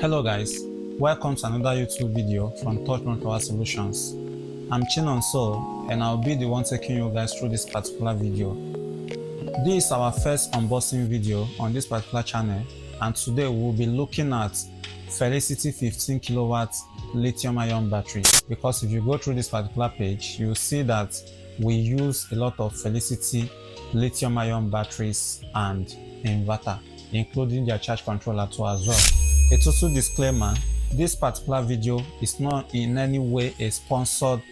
Hello guys, welcome to another YouTube video from Touchpoint Power Solutions. I'm Chinonso and I'll be the one taking you guys through this particular video. This is our first unboxing video on this particular channel, and today we'll be looking at Felicity 15kWh lithium-ion battery, because if you go through this particular page, you'll see that we use a lot of Felicity lithium-ion batteries and inverter, including their charge controller too as well. A total disclaimer: this particular video is not in any way a sponsored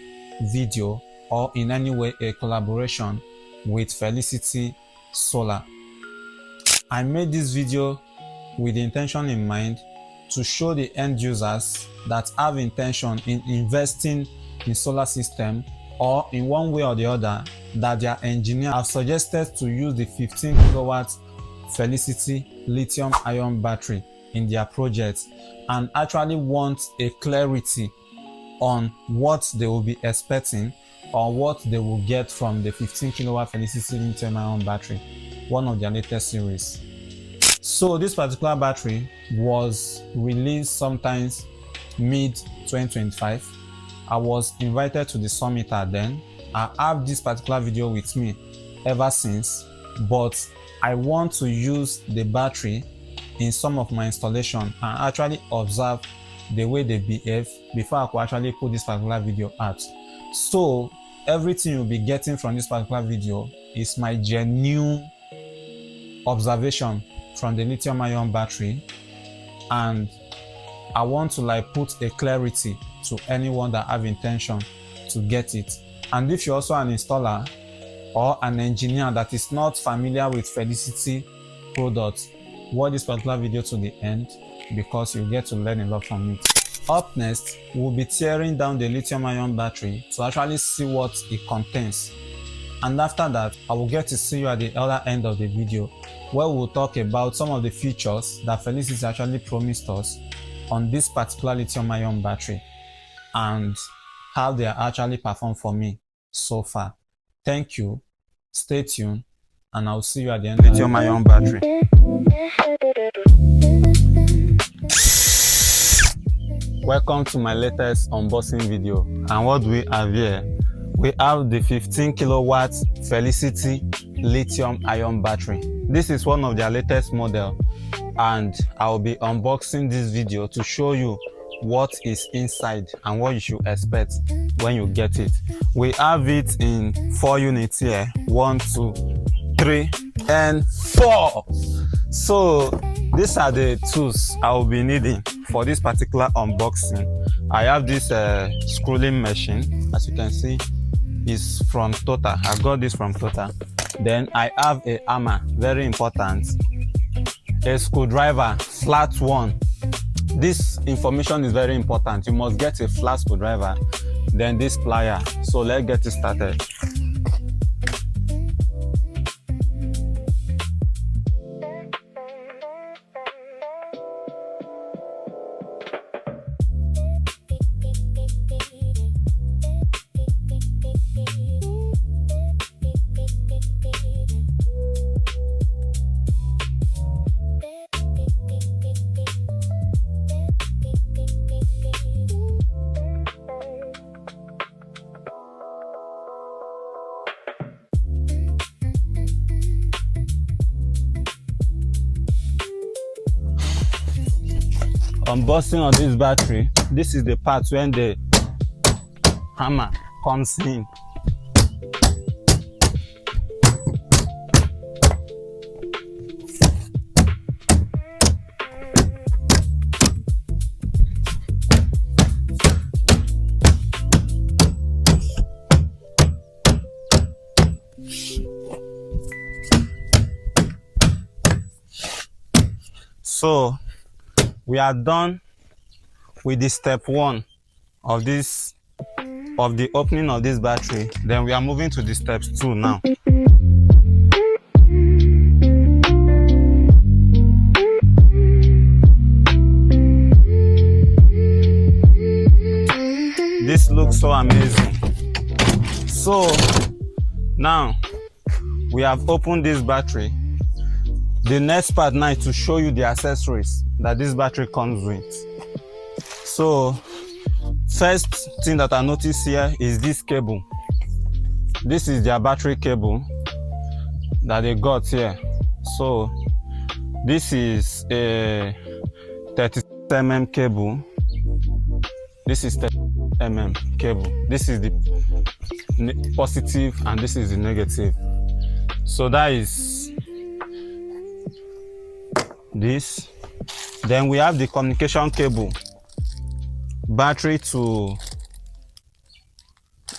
video or in any way a collaboration with Felicity Solar. I made this video with the intention in mind to show the end users that have intention in investing in solar system, or in one way or the other that their engineer have suggested to use the 15kW Felicity lithium-ion battery in their project, and actually want a clarity on what they will be expecting or what they will get from the 15kW Felicity lithium-ion battery, one of their latest series. So this particular battery was released sometimes mid 2025. I was invited to the summit then. I have this particular video with me ever since, but I want to use the battery in some of my installation and actually observe the way they behave before I could actually put this particular video out. So everything you'll be getting from this particular video is my genuine observation from the lithium-ion battery, and I want to put a clarity to anyone that have intention to get it. And if you're also an installer or an engineer that is not familiar with Felicity products, watch this particular video to the end, because you get to learn a lot from it. Up next, we'll be tearing down the lithium-ion battery to actually see what it contains. And after that, I will get to see you at the other end of the video, where we'll talk about some of the features that Felicity actually promised us on this particular lithium-ion battery and how they are actually performed for me so far. Thank you, stay tuned, and I'll see you at the end of the lithium-ion battery. Welcome to my latest unboxing video, and what do we have here? We have the 15kW Felicity lithium-ion battery. This is one of their latest model, and I will be unboxing this video to show you what is inside and what you should expect when you get it. We have it in 4 units here, 1, 2, 3 and 4. So these are the tools I will be needing for this particular unboxing. I have this scrolling machine, as you can see, is from Total. I got this from Total. Then I have a hammer, very important, a screwdriver, flat one. This information is very important. You must get a flat screwdriver, then this plier. So let's get it started. Unboxing on this battery, this is the part when the hammer comes in. So we are done with the step 1 of the opening of this battery. Then we are moving to the steps 2 now. This looks so amazing. So now we have opened this battery. The next part now is to show you the accessories that this battery comes with. So first thing that I notice here is this cable. This is their battery cable that they got here. So this is a 30mm cable. This is 30mm cable. This is the positive and this is the negative. So that is this. Then we have the communication cable, battery to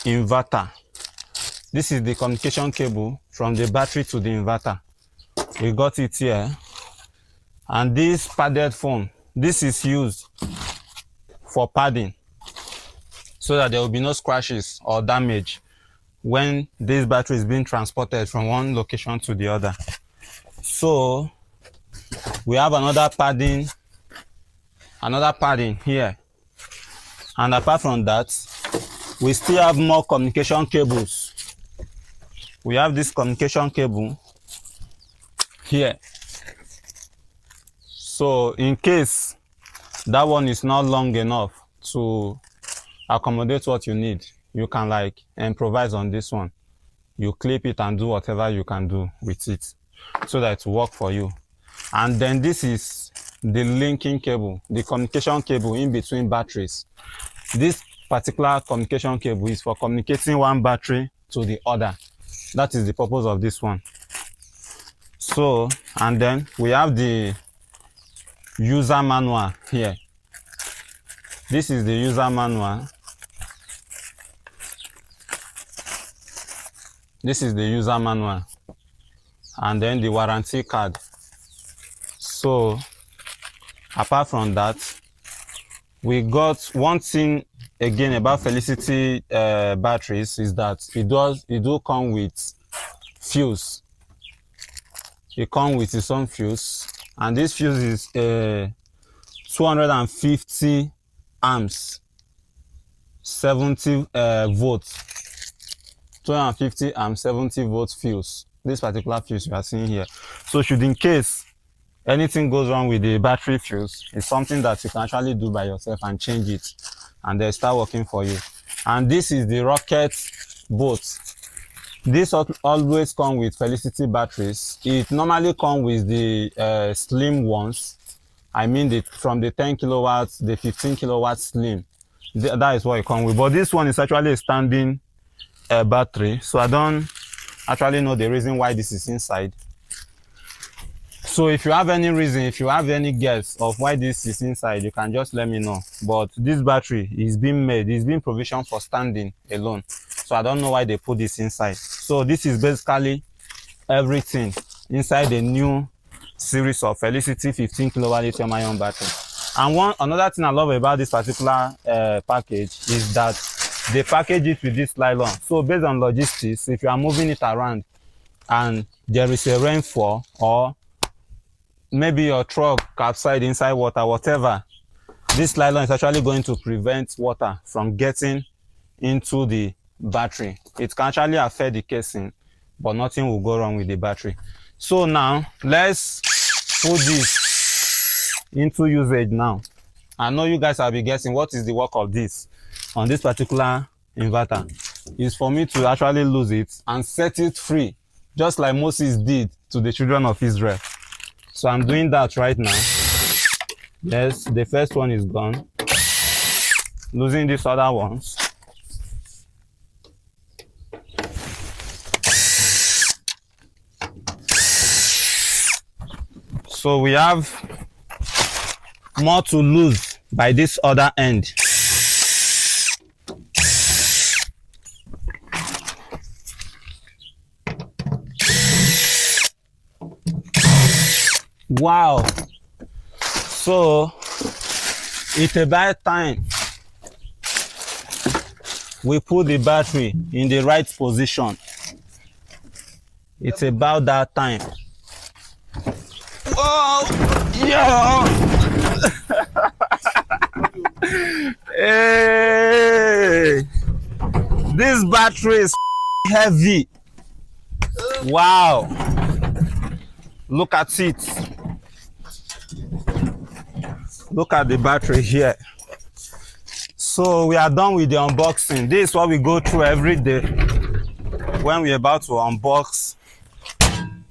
inverter. This is the communication cable from the battery to the inverter. We got it here. And this padded foam, this is used for padding so that there will be no scratches or damage when this battery is being transported from one location to the other. So we have another padding here. And apart from that, we still have more communication cables. We have this communication cable here. So in case that one is not long enough to accommodate what you need, you can like improvise on this one. You clip it and do whatever you can do with it so that it will work for you. And then this is the linking cable, the communication cable in between batteries. This particular communication cable is for communicating one battery to the other. That is the purpose of this one. So, and then we have the user manual here. This is the user manual. This is the user manual. And then the warranty card. So, apart from that, we got one thing again about Felicity batteries is that it do come with fuse. It comes with its own fuse, and this fuse is 250 amps, 70 volts. 250 amps, 70 volts fuse. This particular fuse you are seeing here. So should in case anything goes wrong with the battery fuse, it's something that you can actually do by yourself and change it, and they start working for you. And this is the rocket boat. This always comes with Felicity batteries. It normally comes with the slim ones. I mean from the 10 kilowatts, the 15 kilowatts slim. That is what it comes with. But this one is actually a standing battery. So I don't actually know the reason why this is inside. So if you have any reason, if you have any guess of why this is inside, you can just let me know. But this battery is being made, it's being provisioned for standing alone. So I don't know why they put this inside. So this is basically everything inside the new series of Felicity 15kWh lithium-ion battery. And another thing I love about this particular package is that they package it with this nylon. So based on logistics, if you are moving it around and there is a rainfall, or maybe your truck capsized inside water, whatever, this nylon is actually going to prevent water from getting into the battery. It can actually affect the casing, but nothing will go wrong with the battery. So now let's put this into usage now. I know you guys will be guessing what is the work of this on this particular inverter. Is for me to actually lose it and set it free, just like Moses did to the children of Israel. So I'm doing that right now. Yes, the first one is gone. Losing these other ones. So we have more to lose by this other end. Wow. So it's about time we put the battery in the right position. It's about that time. Oh, yeah. Hey, this battery is heavy. Wow. Look at it. look at the battery here. So we are done with the unboxing. This is what we go through every day when we're about to unbox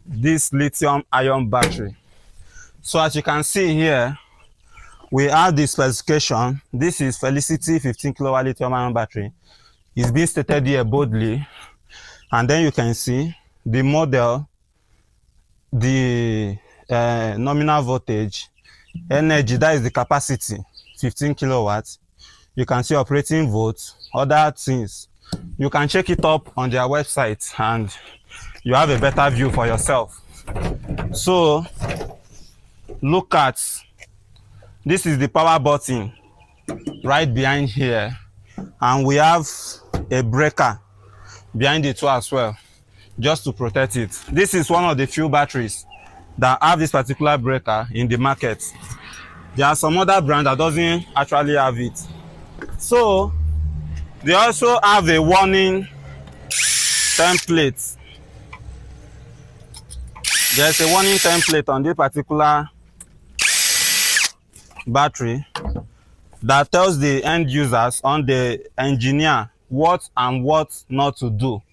this lithium-ion battery. So as you can see here, we have the specification. This is Felicity 15kWh lithium-ion battery. It's being stated here boldly, and then you can see the model, the nominal voltage, energy, that is the capacity, 15 kilowatts. You can see operating volts, other things. You can check it up on their website and you have a better view for yourself. So look at, this is the power button right behind here, and we have a breaker behind it too as well, just to protect it. This is one of the few batteries that have this particular breaker in the market. There are some other brands that doesn't actually have it. So they also have a warning template. There's a warning template on this particular battery that tells the end users, on the engineer, what and what not to do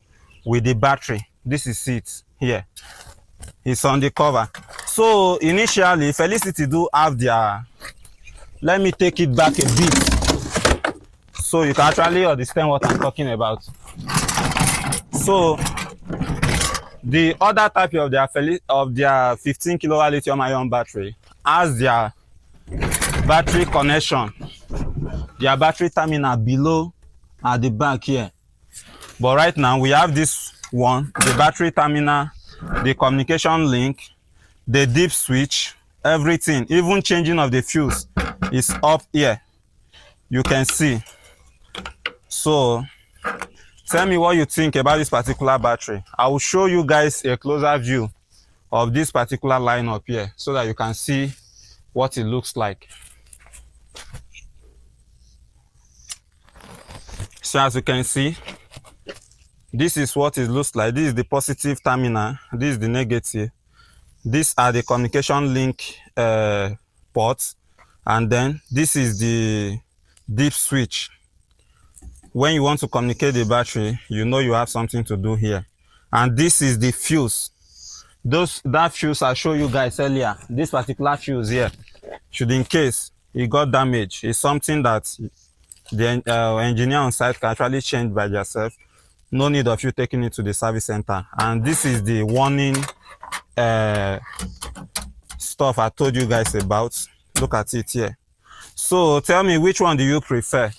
with the battery. This is it here. It's on the cover. So initially, Felicity do have their, let me take it back a bit so you can actually understand what I'm talking about. So the other type of their 15 kilowatt lithium ion battery has their battery connection, their battery terminal below at the back here. But right now we have this one, the battery terminal, the communication link, the deep switch, everything, even changing of the fuse is up here. You can see. So tell me what you think about this particular battery. I will show you guys a closer view of this particular lineup here so that you can see what it looks like. So as you can see, this is what it looks like. This is the positive terminal, this is the negative. These are the communication link ports, and then this is the deep switch. When you want to communicate the battery, you know you have something to do here. And this is the fuse. That fuse I showed you guys earlier, this particular fuse here, should in case it got damaged, it's something that the engineer on site can actually change by yourself. No need of you taking it to the service center. And this is the warning stuff I told you guys about. Look at it here. So tell me, which one do you prefer?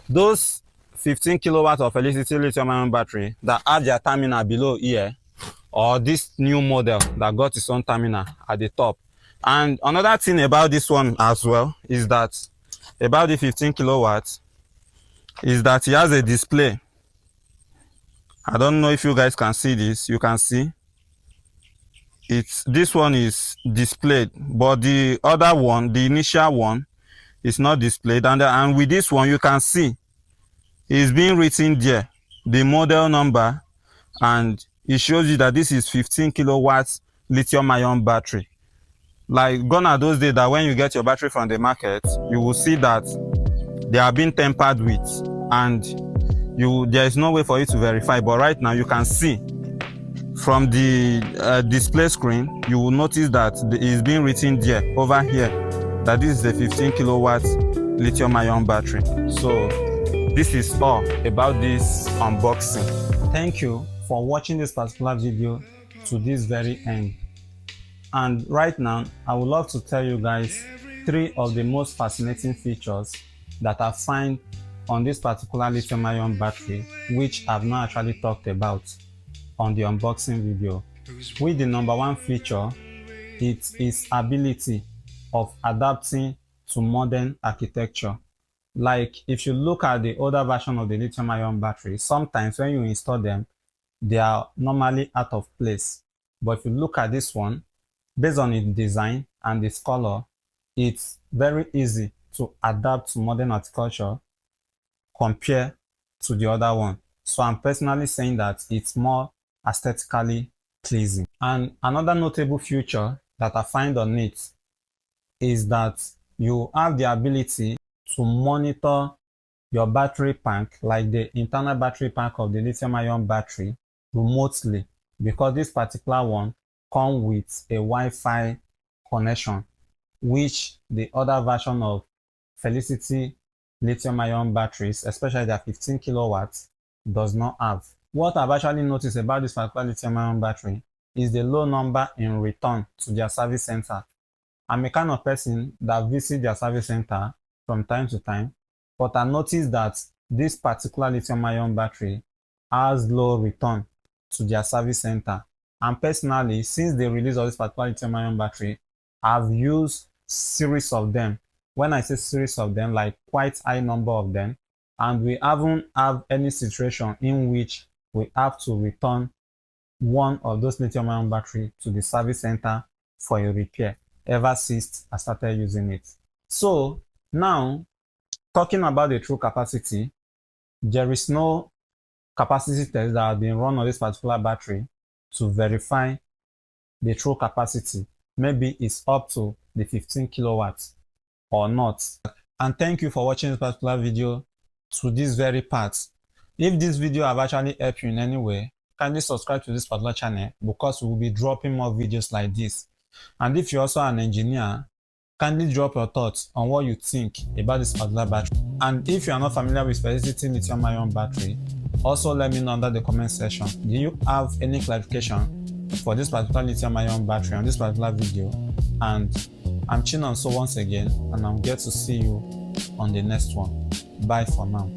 Those 15 kilowatts of Felicity lithium-ion battery that have their terminal below here, or this new model that got its own terminal at the top? And another thing about this one as well is that, about the 15 kilowatts, is that it has a display. I don't know if you guys can see this. You can see this one is displayed, but the other one, the initial one, is not displayed. And with this one, you can see it's being written there, the model number, and it shows you that this is 15 kilowatts lithium-ion battery. Like gone are those days that when you get your battery from the market, you will see that they are being tampered with, and there is no way for you to verify. But right now you can see from the display screen, you will notice that it is being written there over here that this is a 15 kilowatts lithium-ion battery. So this is all about this unboxing. Thank you for watching this particular video to this very end. And right now, I would love to tell you guys 3 of the most fascinating features that I find on this particular lithium-ion battery, which I've not actually talked about on the unboxing video. With the number 1 feature, it's its ability of adapting to modern architecture. Like if you look at the older version of the lithium-ion battery, sometimes when you install them, they are normally out of place. But if you look at this one, based on its design and its color, it's very easy to adapt to modern architecture compared to the other one. So I'm personally saying that it's more aesthetically pleasing. And another notable feature that I find on it is that you have the ability to monitor your battery pack, like the internal battery pack of the lithium-ion battery, remotely, because this particular one comes with a Wi-Fi connection, which the other version of Felicity lithium-ion batteries, especially their 15 kilowatts, does not have. What I've actually noticed about this particular lithium-ion battery is the low number in return to their service center. I'm a kind of person that visits their service center from time to time, but I noticed that this particular lithium-ion battery has low return to their service center. And personally, since the release of this particular lithium-ion battery, I've used series of them. When I say series of them, like quite high number of them, and we haven't have any situation in which we have to return one of those lithium-ion battery to the service center for a repair ever since I started using it. So now, talking about the true capacity, there is no capacity test that has been run on this particular battery to verify the true capacity. Maybe it's up to the 15 kilowatts or not. And thank you for watching this particular video to this very part. If this video have actually helped you in any way, kindly subscribe to this particular channel, because we will be dropping more videos like this. And if you're also an engineer, kindly drop your thoughts on what you think about this particular battery. And if you are not familiar with Felicity lithium-ion battery, also let me know under the comment section. Do you have any clarification for this particular lithium-ion battery on this particular video? And I'm Chinonso once again, and I'm glad to see you on the next one. Bye for now.